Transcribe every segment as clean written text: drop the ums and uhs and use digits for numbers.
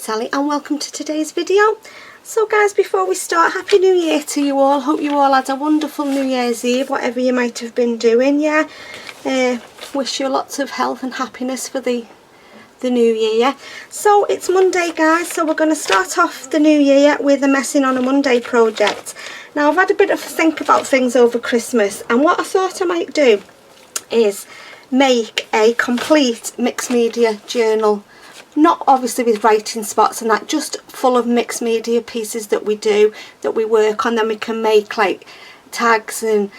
Sally and welcome to today's video. So guys, before we start, Happy New Year to you all. Hope you all had a wonderful New Year's Eve, whatever you might have been doing. Wish you lots of health and happiness for the new year. So it's Monday guys, so we're going to start off the new year with a Messing on a Monday project. Now I've had a bit of a think about things over Christmas, and what I thought I might do is make a complete mixed media journal. Not obviously with writing spots and that, just full of mixed media pieces that we do, that we work on. Then we can make like tags and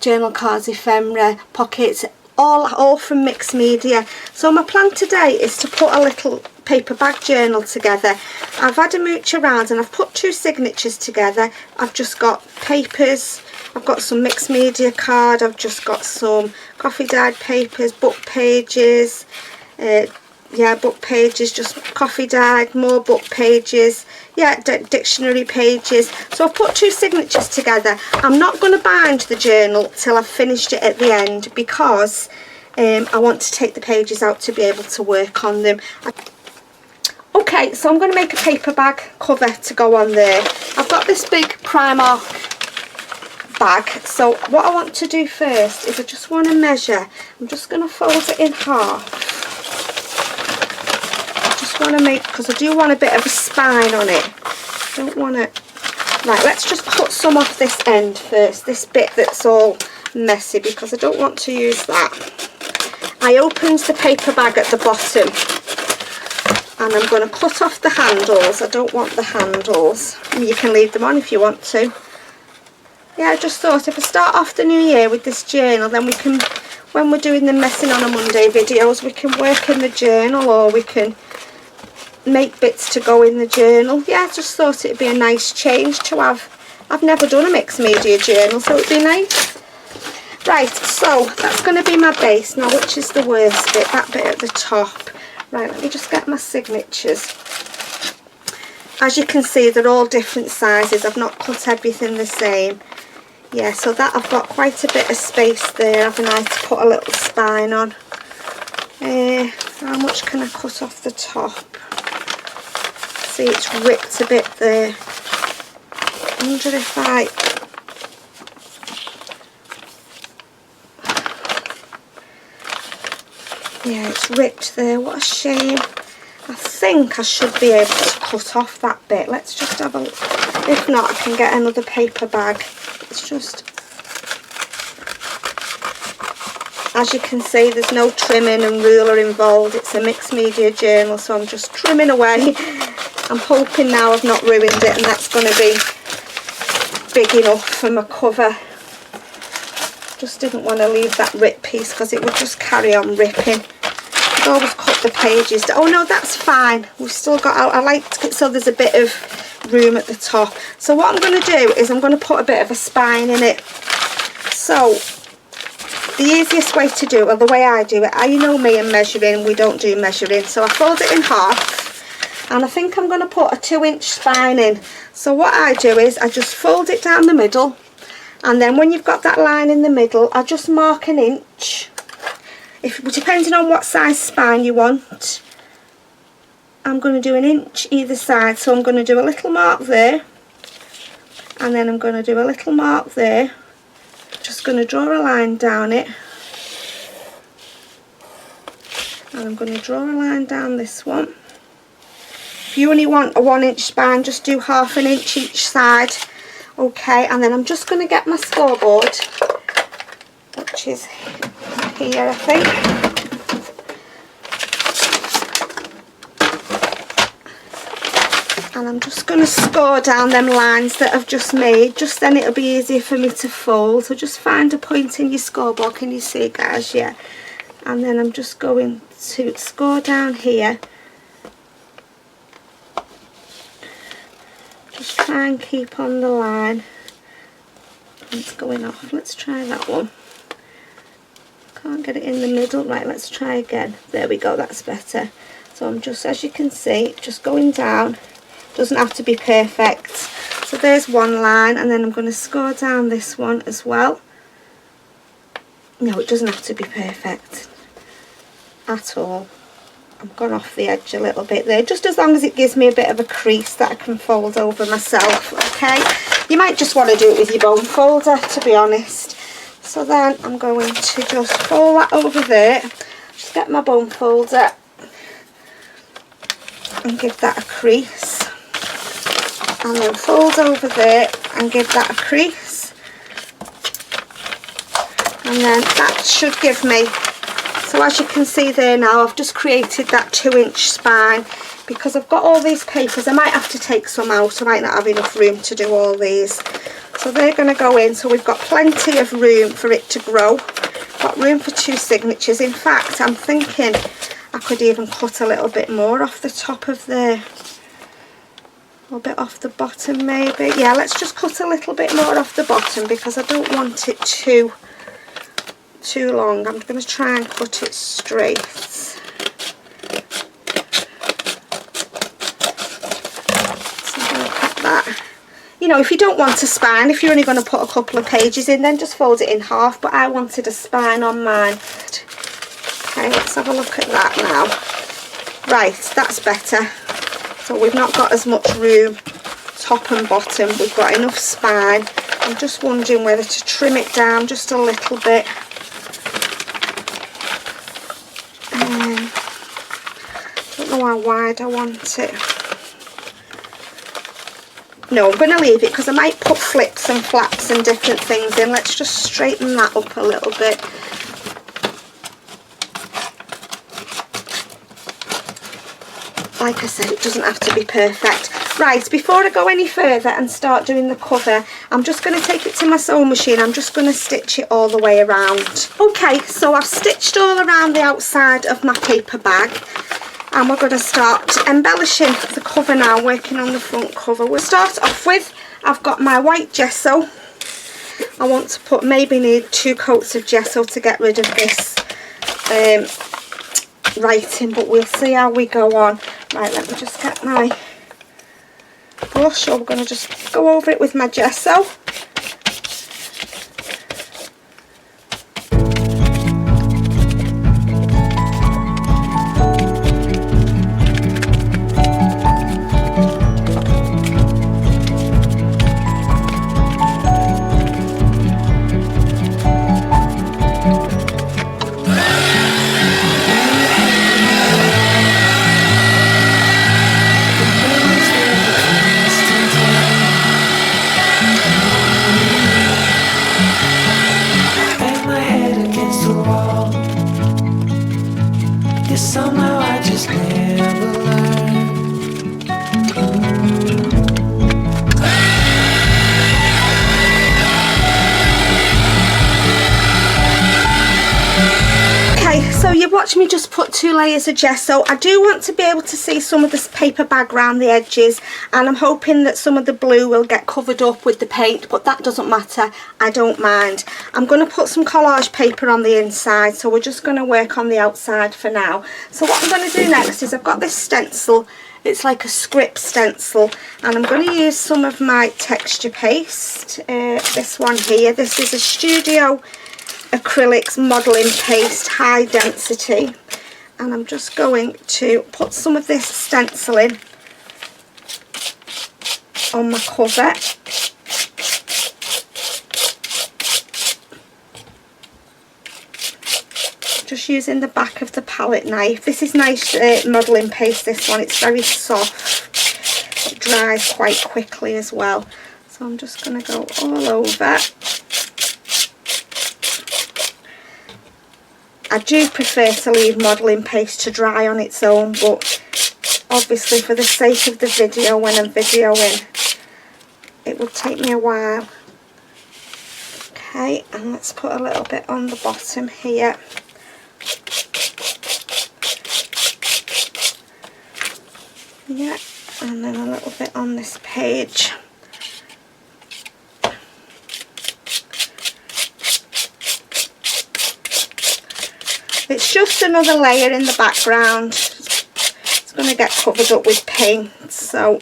journal cards, ephemera, pockets, all from mixed media. So my plan today is to put a little paper bag journal together. I've had a mooch around and I've put 2 signatures together. I've just got papers, I've got some mixed media card, I've just got some coffee dyed papers, book pages, book pages, just coffee dyed, more book pages, dictionary pages. So I've put 2 signatures together. I'm not going to bind the journal till I've finished it at the end, because I want to take the pages out to be able to work on them. Okay, so I'm going to make a paper bag cover to go on there. I've got this big Primark bag, so what I want to do first is I just want to measure. I'm just going to fold it in half. Want to make, because I do want a bit of a spine on it. Don't want it. Right, let's just cut some off this end first, this bit that's all messy, because I don't want to use that. I opened the paper bag at the bottom and I'm going to cut off the handles. I don't want the handles. You can leave them on if you want to. Yeah, I just thought if I start off the new year with this journal, then we can, when we're doing the Messing on a Monday videos, we can work in the journal, or we can make bits to go in the journal. Yeah, I just thought it'd be a nice change to have. I've never done a mixed media journal, so it'd be nice. Right, so that's going to be my base. Now, which is the worst bit? That bit at the top. Right, let me just get my signatures. As you can see, they're all different sizes. I've not cut everything the same. Yeah, so that I've got quite a bit of space there, haven't I, to put a little spine on. How much can I cut off the top? See, it's ripped a bit there. I wonder if yeah, it's ripped there. What a shame. I think I should be able to cut off that bit. Let's just have a look. If not, I can get another paper bag. It's just, as you can see, there's no trimming and ruler involved. It's a mixed media journal, so I'm just trimming away. I'm hoping now I've not ruined it and that's going to be big enough for my cover. Just didn't want to leave that rip piece because it would just carry on ripping. I'd always cut the pages. Oh no, that's fine. We've still got, I like it so there's a bit of room at the top. So what I'm going to do is I'm going to put a bit of a spine in it. So the easiest way to do it, well, the way I do it, you know me and measuring, we don't do measuring. So I fold it in half. And I think I'm going to put a 2-inch spine in. So what I do is I just fold it down the middle, and then when you've got that line in the middle, I just mark 1 inch. Depending on what size spine you want, I'm going to do 1 inch either side. So I'm going to do a little mark there, and then I'm going to do a little mark there. Just going to draw a line down it, and I'm going to draw a line down this one. If you only want a 1-inch spine, just do ½ an inch each side. Okay, and then I'm just going to get my scoreboard, which is here, I think. And I'm just going to score down them lines that I've just made. Just then it'll be easier for me to fold. So just find a point in your scoreboard. Can you see, guys? Yeah. And then I'm just going to score down here. Just try and keep on the line. It's going off. Let's try that one. Can't get it in the middle. Right, let's try again. There we go, that's better. So I'm just, as you can see, just going down. Doesn't have to be perfect. So there's one line, and then I'm going to score down this one as well. No, it doesn't have to be perfect at all. I've gone off the edge a little bit there, just as long as it gives me a bit of a crease that I can fold over myself. Okay, you might just want to do it with your bone folder, to be honest. So then I'm going to just fold that over there, just get my bone folder and give that a crease, and then fold over there and give that a crease, and then that should give me, so as you can see there now, I've just created that 2-inch spine. Because I've got all these papers, I might have to take some out, I might not have enough room to do all these. So they're going to go in, so we've got plenty of room for it to grow. Got room for 2 signatures. In fact, I'm thinking I could even cut a little bit more off the top of there. A little bit off the bottom maybe. Yeah, let's just cut a little bit more off the bottom because I don't want it too long. I'm going to try and cut it straight. You know, if you don't want a spine, if you're only going to put a couple of pages in, then just fold it in half, but I wanted a spine on mine. Okay, let's have a look at that now. Right, that's better. So we've not got as much room top and bottom, we've got enough spine. I'm just wondering whether to trim it down just a little bit. Don't know how wide I want it. No, I'm going to leave it because I might put flips and flaps and different things in. Let's just straighten that up a little bit. Like I said, it doesn't have to be perfect. Right, before I go any further and start doing the cover, I'm just going to take it to my sewing machine. I'm just going to stitch it all the way around. Okay, so I've stitched all around the outside of my paper bag. And we're going to start embellishing the cover now, working on the front cover. We'll start off with, I've got my white gesso. I want to put, maybe need 2 coats of gesso to get rid of this writing, but we'll see how we go on. Right, let me just get my brush. So we're going to just go over it with my gesso. Watch me just put 2 layers of gesso. I do want to be able to see some of this paper bag around the edges, and I'm hoping that some of the blue will get covered up with the paint, but that doesn't matter, I don't mind. I'm going to put some collage paper on the inside, so we're just going to work on the outside for now. So what I'm going to do next is I've got this stencil. It's like a script stencil, and I'm going to use some of my texture paste. This one here, this is a Studio Acrylics modelling paste, high density, and I'm just going to put some of this stenciling on my cover. Just using the back of the palette knife. This is nice modelling paste, this one. It's very soft. It dries quite quickly as well. So I'm just going to go all over. I do prefer to leave modelling paste to dry on its own, but obviously for the sake of the video, when I'm videoing, it will take me a while. Okay, and let's put a little bit on the bottom here. Yeah, and then a little bit on this page. It's just another layer in the background. It's going to get covered up with paint, so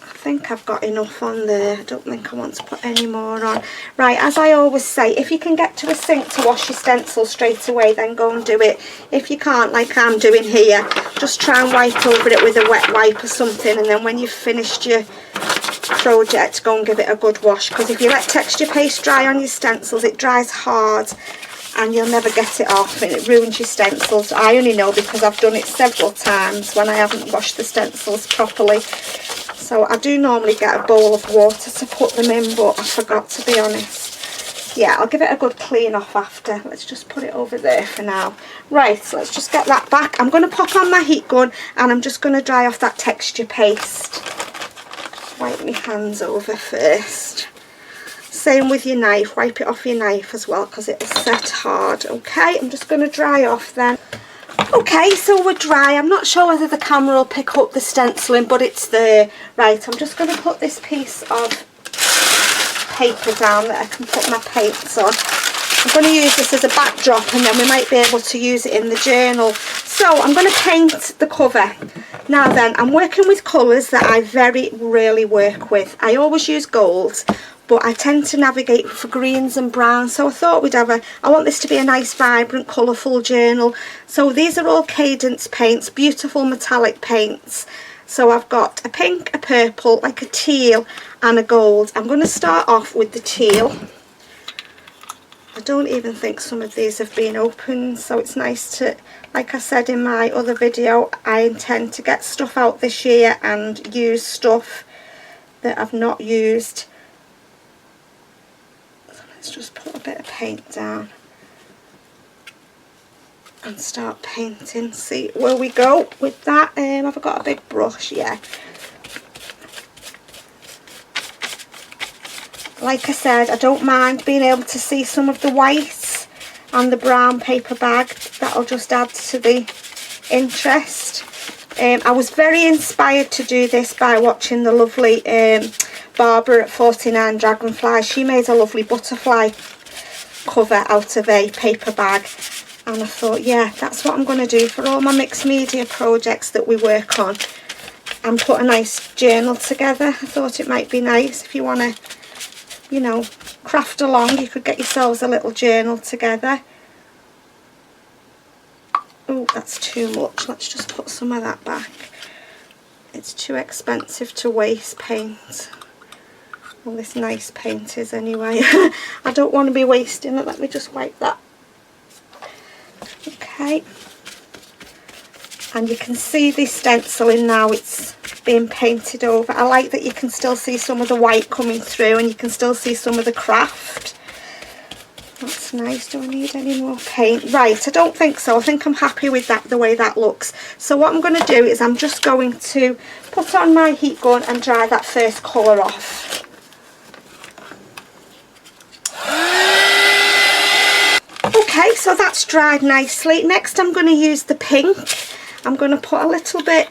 I think I've got enough on there. I don't think I want to put any more on. Right, as I always say, if you can get to a sink to wash your stencil straight away, then go and do it. If you can't, like I'm doing here, just try and wipe over it with a wet wipe or something, and then when you've finished your project, go and give it a good wash, because if you let texture paste dry on your stencils, it dries hard and you'll never get it off and it ruins your stencils. I only know because I've done it several times when I haven't washed the stencils properly. So I do normally get a bowl of water to put them in, but I forgot, to be honest. Yeah, I'll give it a good clean off after. Let's just put it over there for now. Right, so let's just get that back. I'm going to pop on my heat gun and I'm just going to dry off that texture paste. Wipe my hands over first. Same with your knife, wipe it off your knife as well because it'll set hard. Okay, I'm just going to dry off then. Okay, so we're dry. I'm not sure whether the camera will pick up the stenciling, but it's there. Right, I'm just going to put this piece of paper down that I can put my paints on. I'm going to use this as a backdrop and then we might be able to use it in the journal. So I'm going to paint the cover. Now then, I'm working with colours that I very rarely work with. I always use golds, but I tend to navigate for greens and browns, so I thought I want this to be a nice vibrant colourful journal. So these are all Cadence paints, beautiful metallic paints. So I've got a pink, a purple, like a teal and a gold. I'm going to start off with the teal. I don't even think some of these have been opened, so it's nice to, like I said in my other video, I intend to get stuff out this year and use stuff that I've not used. Let's just put a bit of paint down and start painting. See where we go with that. Have I got a big brush? Yeah. Like I said, I don't mind being able to see some of the whites and the brown paper bag. That'll just add to the interest. I was very inspired to do this by watching the lovely Barbara at 49 Dragonflies. She made a lovely butterfly cover out of a paper bag, and I thought, yeah, that's what I'm going to do for all my mixed media projects that we work on, and put a nice journal together. I thought it might be nice if you want to, you know, craft along, you could get yourselves a little journal together. Oh, that's too much. Let's just put some of that back. It's too expensive to waste paint. Well, this nice paint is anyway. I don't want to be wasting it. Let me just wipe that. Okay. And you can see this stenciling now, it's being painted over. I like that you can still see some of the white coming through and you can still see some of the craft. That's nice. Do I need any more paint? Right, I don't think so. I think I'm happy with that, the way that looks. So what I'm going to do is I'm just going to put on my heat gun and dry that first colour off. Okay, so that's dried nicely. Next I'm going to use the pink. I'm going to put a little bit,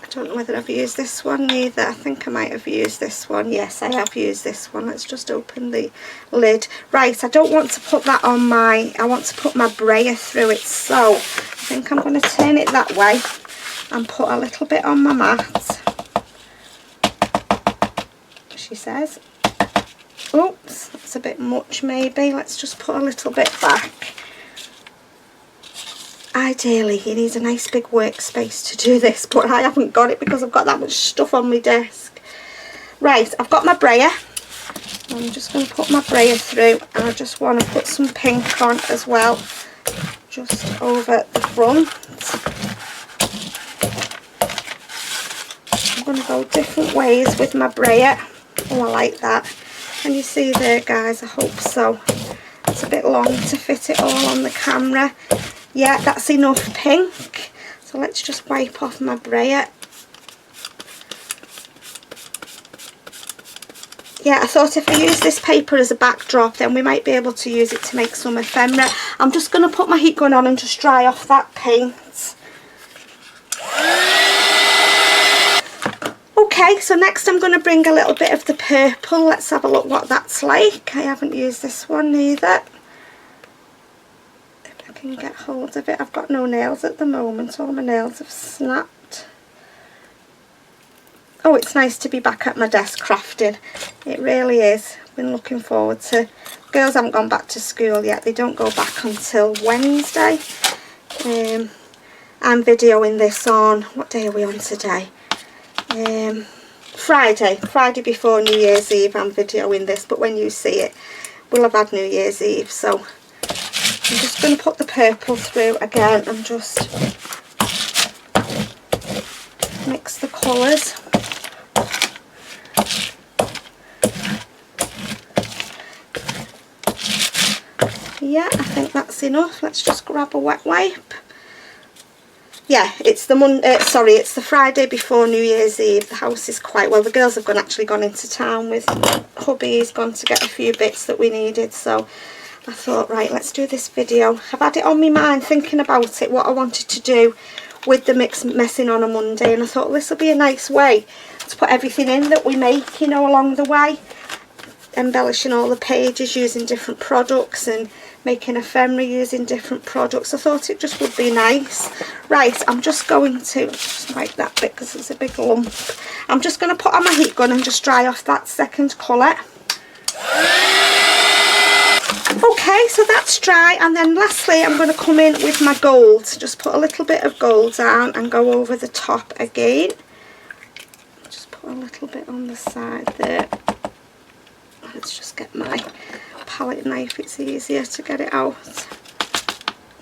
I don't know whether I've used this one either. I think I might have used this one. Yes, I have used this one. Let's just open the lid. Right, I don't want to put that on my, I want to put my brayer through it. So I think I'm going to turn it that way and put a little bit on my mat. She says. Oops, that's a bit much maybe. Let's just put a little bit back. Ideally, you need a nice big workspace to do this, but I haven't got it because I've got that much stuff on my desk. Right, I've got my brayer. I'm just going to put my brayer through, and I just want to put some pink on as well, just over the front. I'm going to go different ways with my brayer. Oh, I like that. Can you see there, guys? I hope so. It's a bit long to fit it all on the camera. Yeah, that's enough pink. So let's just wipe off my brayer. Yeah, I thought if I use this paper as a backdrop, then we might be able to use it to make some ephemera. I'm just going to put my heat gun on and just dry off that paint. Okay, so next I'm going to bring a little bit of the purple. Let's have a look what that's like. I haven't used this one either. If I can get hold of it. I've got no nails at the moment. All my nails have snapped. Oh, it's nice to be back at my desk crafting. It really is. Been looking forward to... Girls haven't gone back to school yet. They don't go back until Wednesday. I'm videoing this on... What day are we on today? Friday before New Year's Eve I'm videoing this, but when you see it we'll have had New Year's Eve. So I'm just going to put the purple through again and just mix the colours. Yeah, I think that's enough. Let's just grab a wet wipe. Yeah, it's the it's the Friday before New Year's Eve. The house is quite well. The girls have actually gone into town with hubby. He's gone to get a few bits that we needed. So I thought, right, let's do this video. I've had it on my mind thinking about it, what I wanted to do with the messing on a Monday, and I thought this will be a nice way to put everything in that we make, you know, along the way. Embellishing all the pages using different products and making ephemera using different products. I thought it just would be nice. Right, I'm just going to just wipe that bit because it's a big lump. I'm just going to put on my heat gun and just dry off that second colour. Okay, so that's dry, and then lastly I'm going to come in with my gold. Just put a little bit of gold down and go over the top again. Just put a little bit on the side there. Let's just get my palette knife, it's easier to get it out.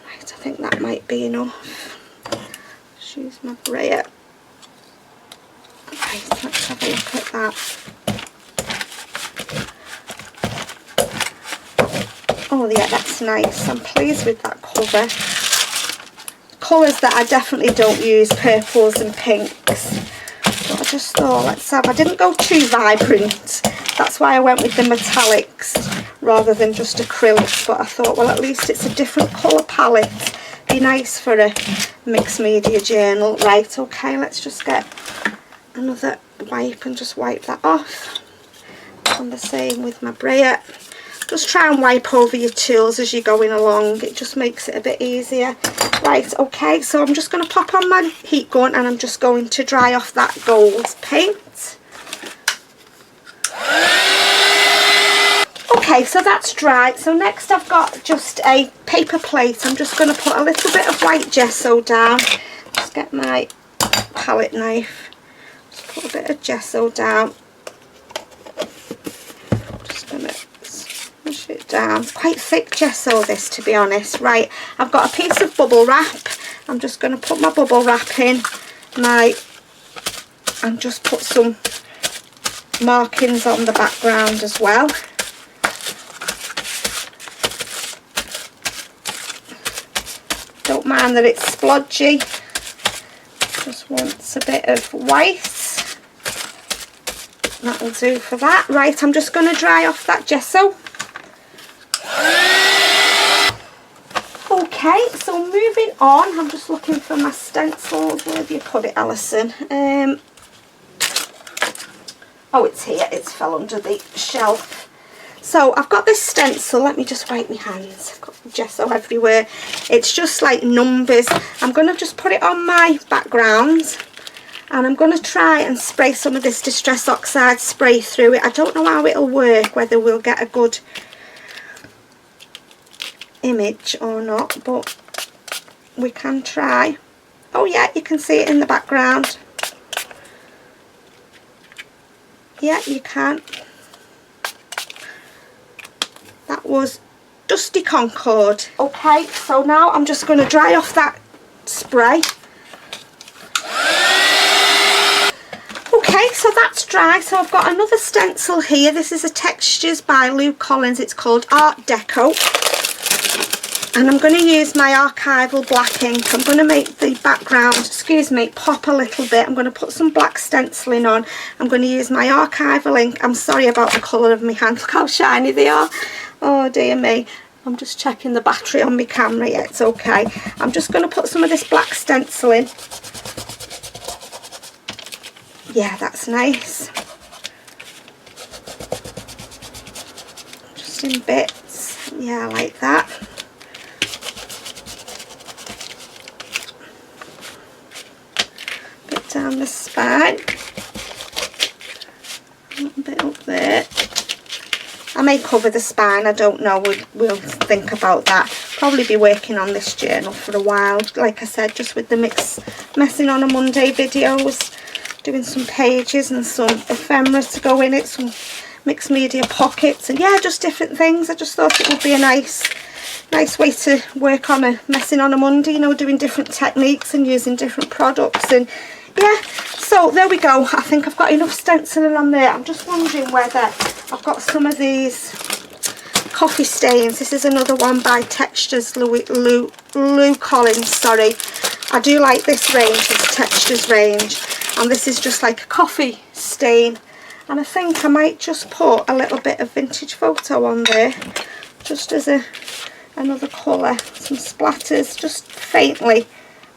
Right, I think that might be enough. Just use my brayer. Right, let's have a look at that. Oh yeah, that's nice. I'm pleased with that cover. Colours that I definitely don't use, purples and pinks. But I just thought, I didn't go too vibrant. That's why I went with the metallics rather than just acrylics, but I thought, well, at least it's a different colour palette. Be nice for a mixed media journal. Right, okay, let's just get another wipe and just wipe that off. And the same with my brayer. Just try and wipe over your tools as you're going along. It just makes it a bit easier. Right, okay, so I'm just going to pop on my heat gun and I'm just going to dry off that gold paint. Okay, so that's dry. So next I've got just a paper plate. I'm just going to put a little bit of white gesso down. Just get my palette knife. Just put a bit of gesso down. Just going to smush it down. It's quite thick gesso, this, to be honest. Right, I've got a piece of bubble wrap. I'm just going to put my bubble wrap in. And just put some markings on the background as well. Don't mind that it's splodgy, just wants a bit of white. That'll do for that. Right, I'm just going to dry off that gesso. Okay, so moving on, I'm just looking for my stencils. Where have you put it, Alison? Oh, it's here. It's fell under the shelf. So I've got this stencil. Let me just wipe my hands. I've got gesso everywhere. It's just like numbers. I'm going to just put it on my background. And I'm going to try and spray some of this Distress Oxide spray through it. I don't know how it'll work, whether we'll get a good image or not. But we can try. Oh yeah, you can see it in the background. Yeah, you can. That was Dusty Concord. Okay, so now I'm just going to dry off that spray. Okay, so that's dry. So I've got another stencil here. This is a Textures by Lou Collins. It's called Art Deco. And I'm going to use my archival black ink. I'm going to make the background, excuse me, pop a little bit. I'm going to put some black stenciling on. I'm going to use my archival ink. I'm sorry about the colour of my hands. Look how shiny they are. Oh dear me. I'm just checking the battery on my camera. Yeah, it's okay. I'm just going to put some of this black stencil in. Yeah, that's nice. Just in bits. Yeah, I like that. Bit down the spine. a little bit up there. I may cover the spine, I don't know, we'll think about that. Probably be working on this journal for a while, like I said, just with the messing on a Monday videos, doing some pages and some ephemera to go in it, some mixed media pockets, and yeah, just different things. I just thought it would be a nice way to work on a messing on a Monday, you know, doing different techniques and using different products. And yeah, so there we go. I think I've got enough stenciling on there. I'm just wondering whether I've got some of these coffee stains. This is another one by Textures, Lou Collins, sorry. I do like this range, this Textures range, and this is just like a coffee stain. And I think I might just put a little bit of Vintage Photo on there, just as another colour, some splatters, just faintly.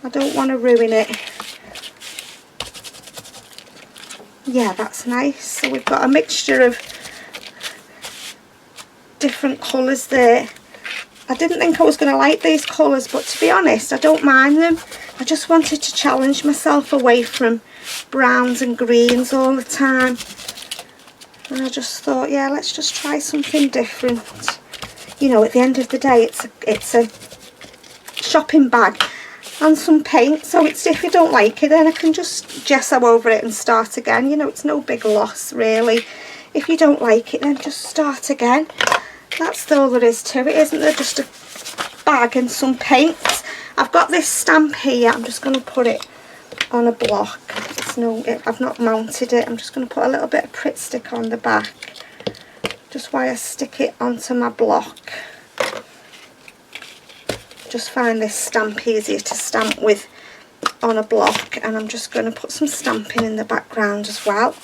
I don't want to ruin it. Yeah, that's nice. So we've got a mixture of different colours there. I didn't think I was going to like these colours, but to be honest, I don't mind them. I just wanted to challenge myself away from browns and greens all the time. And I just thought, yeah, let's just try something different. You know, at the end of the day, it's a shopping bag and some paint, so it's, if you don't like it, then I can just gesso over it and start again. You know, it's no big loss really. If you don't like it, then just start again. That's all there is to it, isn't there? Just a bag and some paint. I've got this stamp here. I'm just going to put it on a block. I've not mounted it. I'm just going to put a little bit of Pritt stick on the back, just while I stick it onto my block. Just find this stamp easier to stamp with on a block, and I'm just going to put some stamping in the background as well.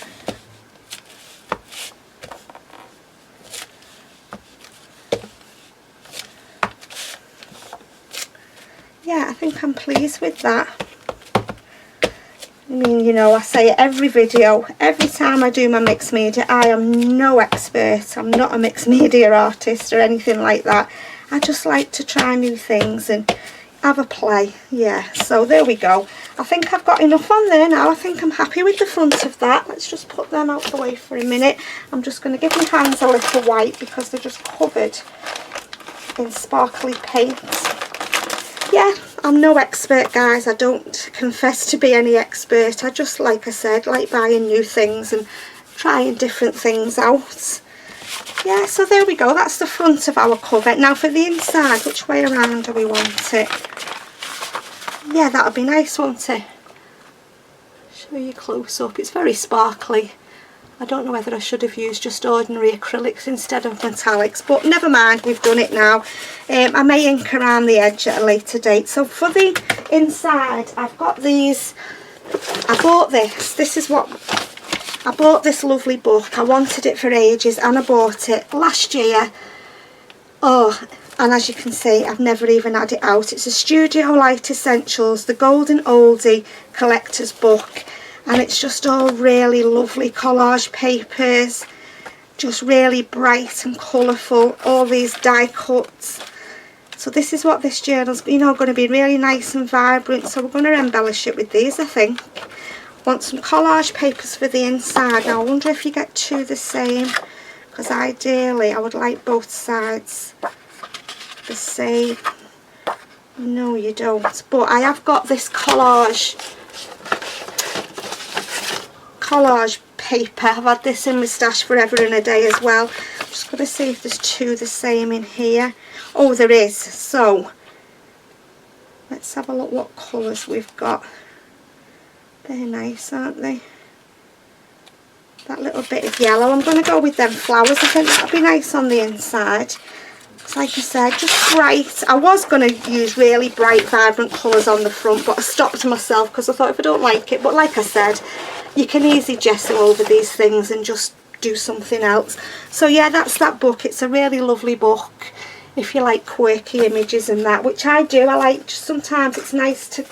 Yeah, I think I'm pleased with that. I mean, you know, I say it every video, every time I do my mixed media, I am no expert. I'm not a mixed media artist or anything like that. I just like to try new things and have a play. Yeah, so there we go. I think I've got enough on there now. I think I'm happy with the front of that. Let's just put them out the way for a minute. I'm just going to give my hands a little wipe because they're just covered in sparkly paint. Yeah, I'm no expert, guys. I don't confess to be any expert. I just, like I said, like buying new things and trying different things out. Yeah, so there we go. That's the front of our cover. Now for the inside, which way around do we want it? Yeah, that would be nice, wouldn't it? Show you close up. It's very sparkly. I don't know whether I should have used just ordinary acrylics instead of metallics, but never mind, we've done it now. I may ink around the edge at a later date. So for the inside, I've got these. I bought this. This is what I bought, this lovely book. I wanted it for ages and I bought it last year. Oh, and as you can see, I've never even had it out. It's a Studio Light Essentials, the Golden Oldie Collector's Book. And it's just all really lovely collage papers, just really bright and colourful, all these die cuts. So this is what this journal's, you know, going to be really nice and vibrant. So we're going to embellish it with these, I think. Want some collage papers for the inside. Now I wonder if you get two the same, because ideally I would like both sides the same. No, you don't. But I have got this collage paper. I've had this in my stash forever and a day as well. I'm just going to see if there's two the same in here. Oh, there is. So let's have a look what colours we've got. They're nice, aren't they? That little bit of yellow. I'm going to go with them flowers. I think that'll be nice on the inside. Because like I said, just bright. I was going to use really bright, vibrant colours on the front, but I stopped myself because I thought if I don't like it. But like I said, you can easily gesso over these things and just do something else. So yeah, that's that book. It's a really lovely book if you like quirky images and that, which I do. I like, sometimes it's nice to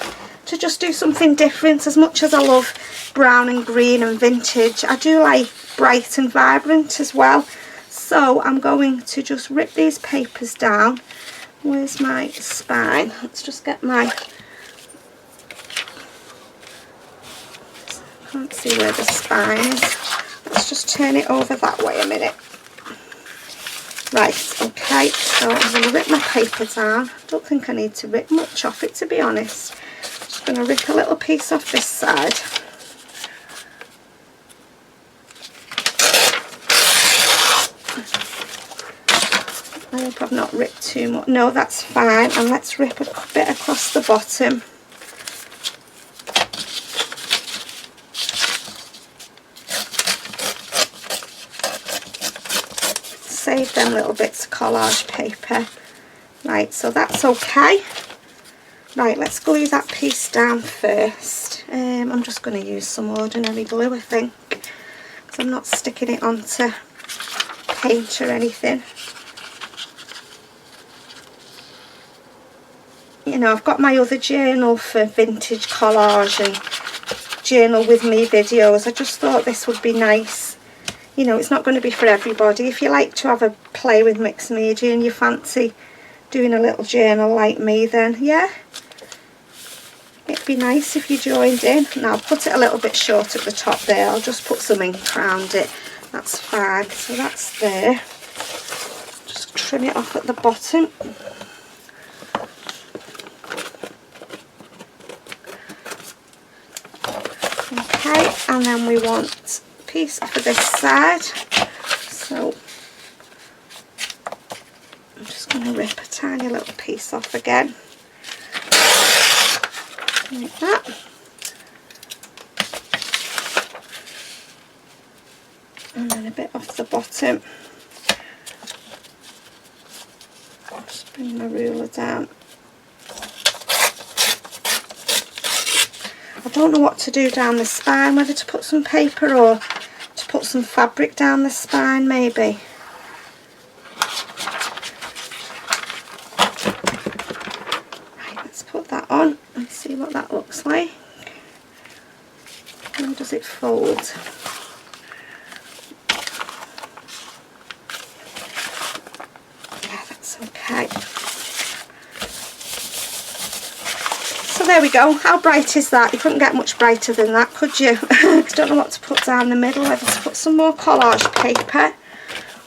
just do something different. As much as I love brown and green and vintage, I do like bright and vibrant as well. So I'm going to just rip these papers down. Where's my spine? Let's just get my... Can't see where the spine is. let's just turn it over that way a minute. Right, okay, so I'm going to rip my paper down. I don't think I need to rip much off it, to be honest. Just going to rip a little piece off this side. I hope I've not ripped too much. No, that's fine. And let's rip a bit across the bottom. Save them little bits of collage paper. Right, so that's okay. Right, let's glue that piece down first. I'm just going to use some ordinary glue, I think, because I'm not sticking it onto paint or anything. You know, I've got my other journal for vintage collage and journal with me videos. I just thought this would be nice. You know, it's not going to be for everybody. If you like to have a play with mixed media and you fancy doing a little journal like me, then yeah, it'd be nice if you joined in. Now I'll put it a little bit short at the top there. I'll just put some ink around it. That's fine. So that's there. Just trim it off at the bottom. Okay, and then we want a piece for this side. So I'm just going to rip a tiny little piece off again. Like that. And then a bit off the bottom. Just bring my ruler down. I don't know what to do down the spine, whether to put some paper or to put some fabric down the spine maybe. Right, let's put that on and see what that looks like. How does it fold? Yeah, that's okay. So there we go. How bright is that? You couldn't get much brighter than that, could you? I don't know what to put down the middle, whether to put some more collage paper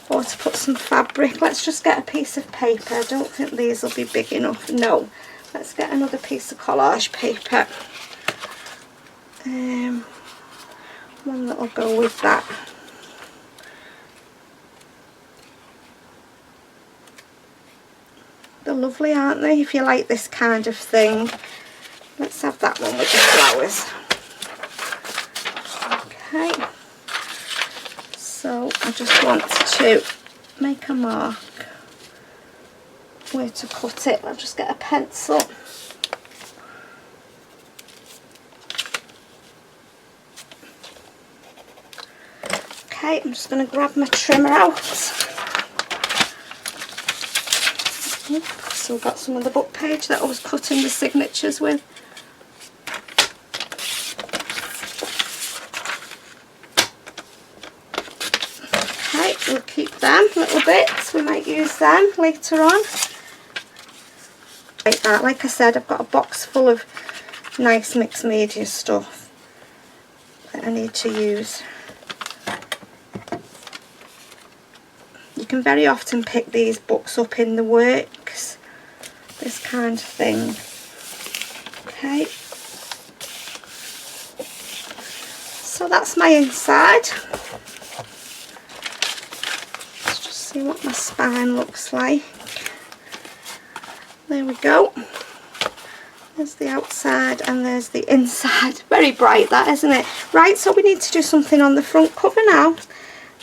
or to put some fabric. Let's just get a piece of paper. I don't think these will be big enough. No. Let's get another piece of collage paper. One that'll go with that. They're lovely, aren't they, if you like this kind of thing. Let's have that one with the flowers. Okay, so I just want to make a mark where to cut it. I'll just get a pencil. Okay, I'm just going to grab my trimmer out. Still got some of the book page that I was cutting the signatures with. Okay, we'll keep them little bits. We might use them later on. Like that. Like I said, I've got a box full of nice mixed media stuff that I need to use. You can very often pick these books up in the works, this kind of thing. Okay, so that's my inside. Let's just see what my spine looks like. There we go. There's the outside and there's the inside. Very bright that, isn't it? Right, so we need to do something on the front cover now.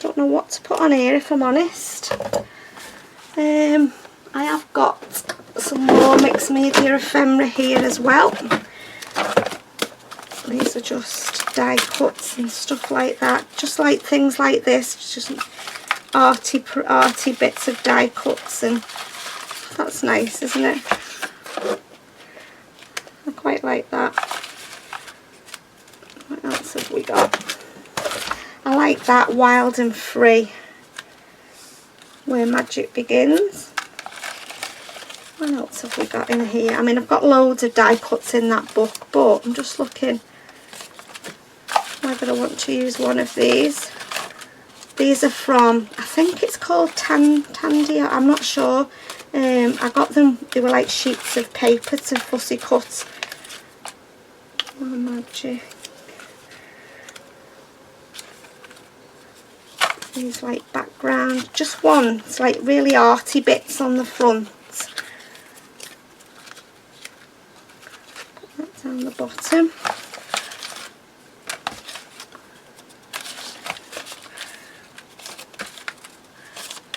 Don't know what to put on here, if I'm honest. I have got some more mixed media ephemera here as well. These are just die cuts and stuff like that, just like things like this, just arty bits of die cuts, and that's nice, isn't it? I quite like that. What else have we got? I like that, Wild and Free, Where Magic Begins. What else have we got in here? I mean, I've got loads of die cuts in that book, but I'm just looking whether I want to use one of these. These are from, I think it's called Tandy, I'm not sure. I got them, they were like sheets of paper to fussy cut. Oh, magic. These like background, just one, it's like really arty bits on the front. Put that down the bottom.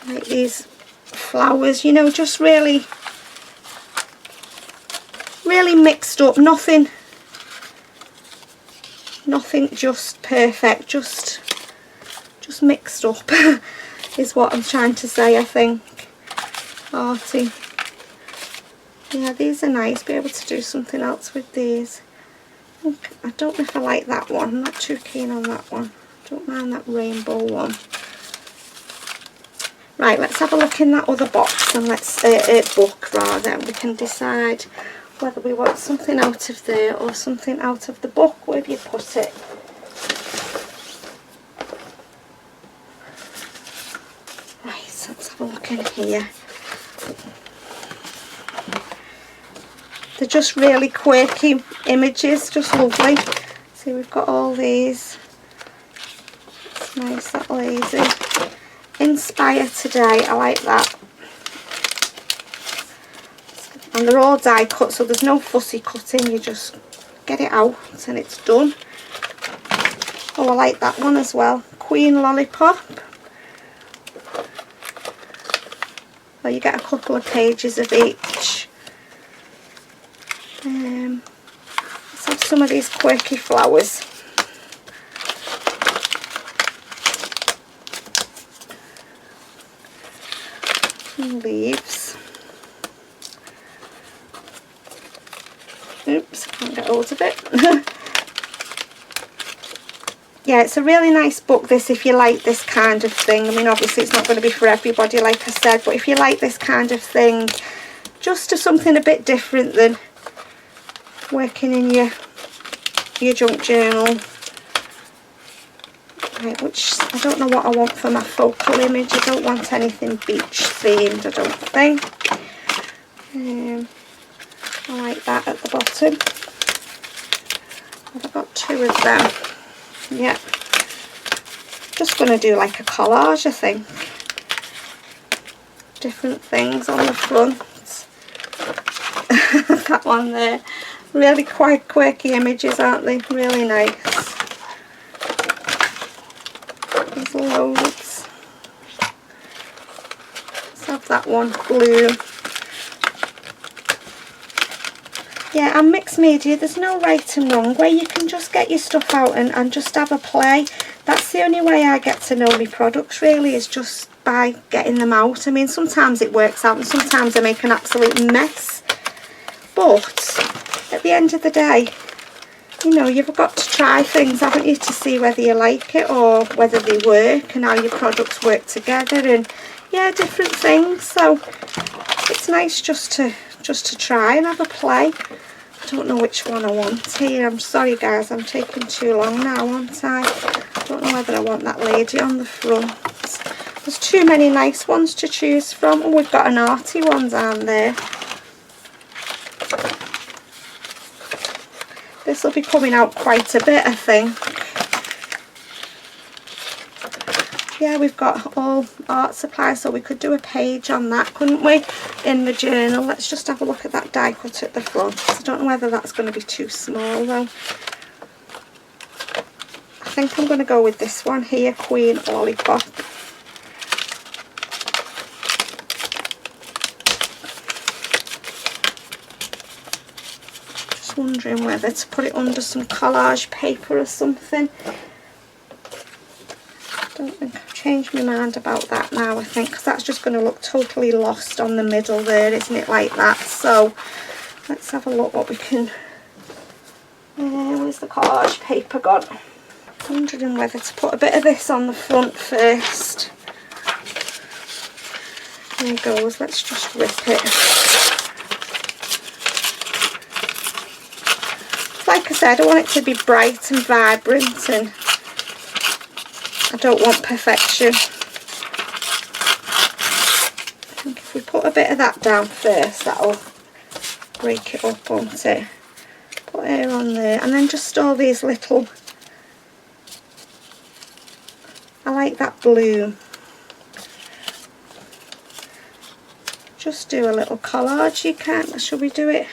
Like these flowers, you know, just really mixed up, nothing just perfect, just mixed up is what I'm trying to say, I think. Arty. Yeah, these are nice, be able to do something else with these. I don't know if I like that one, I'm not too keen on that one. I don't mind that rainbow one. Right, let's have a look in that other box and let's book rather, and we can decide whether we want something out of there or something out of the book. Where have you put it? Right, so let's have a look in here. They're just really quirky images, just lovely. See, we've got all these. It's nice, that lazy. Inspire Today, I like that. And they're all die cut, so there's no fussy cutting, you just get it out and it's done. Oh, I like that one as well. Queen Lollipop. Well, you get a couple of pages of each. Let's have some of these quirky flowers. And leaves. Oops, I can't get hold of it. Yeah, it's a really nice book, this, if you like this kind of thing. I mean, obviously it's not going to be for everybody, like I said, but if you like this kind of thing, just to something a bit different than working in your junk journal. Right, which I don't know what I want for my focal image. I don't want anything beach themed, I don't think. I like that at the bottom. I've got two of them. Yeah. Just going to do like a collage, I think. Different things on the front. That one there. Really quite quirky images, aren't they? Really nice. There's loads. Let's have that one, blue. Yeah, and mixed media, there's no right and wrong way. You can just get your stuff out and just have a play. That's the only way I get to know my products, really, is just by getting them out. I mean, sometimes it works out and sometimes I make an absolute mess. But at the end of the day, you know, you've got to try things, haven't you, to see whether you like it or whether they work and how your products work together, and yeah, different things. So it's nice just to try and have a play. I don't know which one I want here. I'm sorry guys, I'm taking too long now, aren't I? I don't know whether I want that lady on the front. There's too many nice ones to choose from. Oh, we've got an arty one down there. This will be coming out quite a bit, I think. Yeah, we've got all art supplies, so we could do a page on that, couldn't we, in the journal. Let's just have a look at that die cut at the front. I don't know whether that's going to be too small though. I think I'm going to go with this one here, Queen Lollipop. Just wondering whether to put it under some collage paper or something. I don't think I've changed my mind about that now, I think, because that's just going to look totally lost on the middle there, isn't it, like that? So let's have a look what we can... where's the collage paper gone? I'm wondering whether to put a bit of this on the front first. There it goes, let's just rip it. Like I said, I want it to be bright and vibrant and I don't want perfection. I think if we put a bit of that down first, that'll break it up, won't it? Put her on there, and then just all these little, I like that blue. Just do a little collage. You can, shall we do it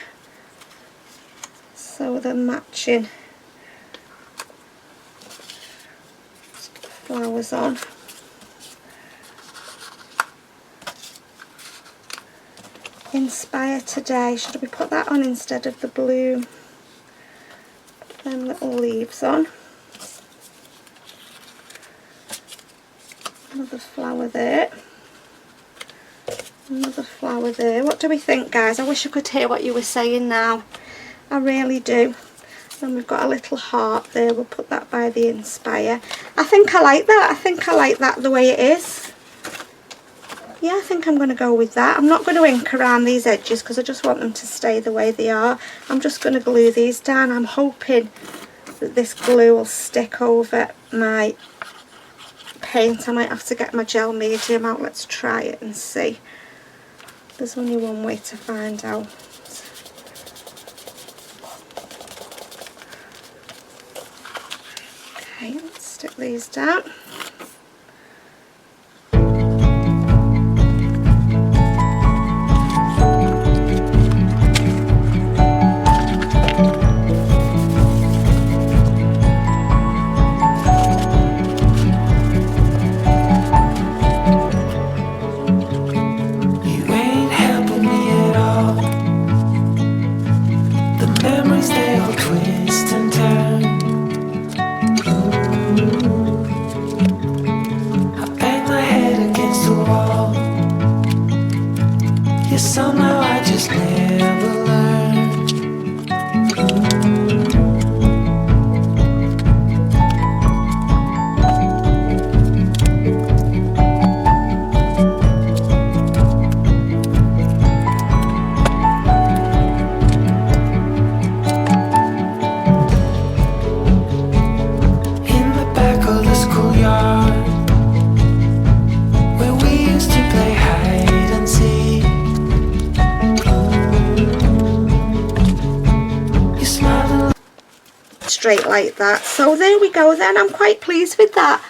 so they're matching flowers on? Inspire today. Should we put that on instead of the blue? Put them little leaves on. Another flower there. Another flower there. What do we think, guys? I wish I could hear what you were saying now. I really do. Then we've got a little heart there. We'll put that by the Inspire. I think I like that. I think I like that the way it is. Yeah, I think I'm going to go with that. I'm not going to ink around these edges because I just want them to stay the way they are. I'm just going to glue these down. I'm hoping that this glue will stick over my paint. I might have to get my gel medium out. Let's try it and see. There's only one way to find out. Okay, let's stick these down. Somehow I just never learned. In the back of the schoolyard, where we used to play hide and seek, straight like that. So there we go then. I'm quite pleased with that.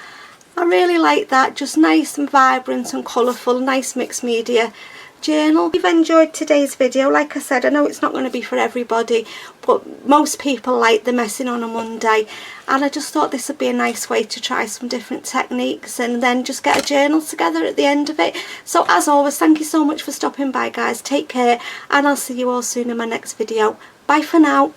I really like that. Just nice and vibrant and colourful. Nice mixed media journal. If you've enjoyed today's video, like I said, I know it's not going to be for everybody, but most people like the messing on a Monday, and I just thought this would be a nice way to try some different techniques and then just get a journal together at the end of it. So as always, thank you so much for stopping by, guys. Take care, and I'll see you all soon in my next video. Bye for now.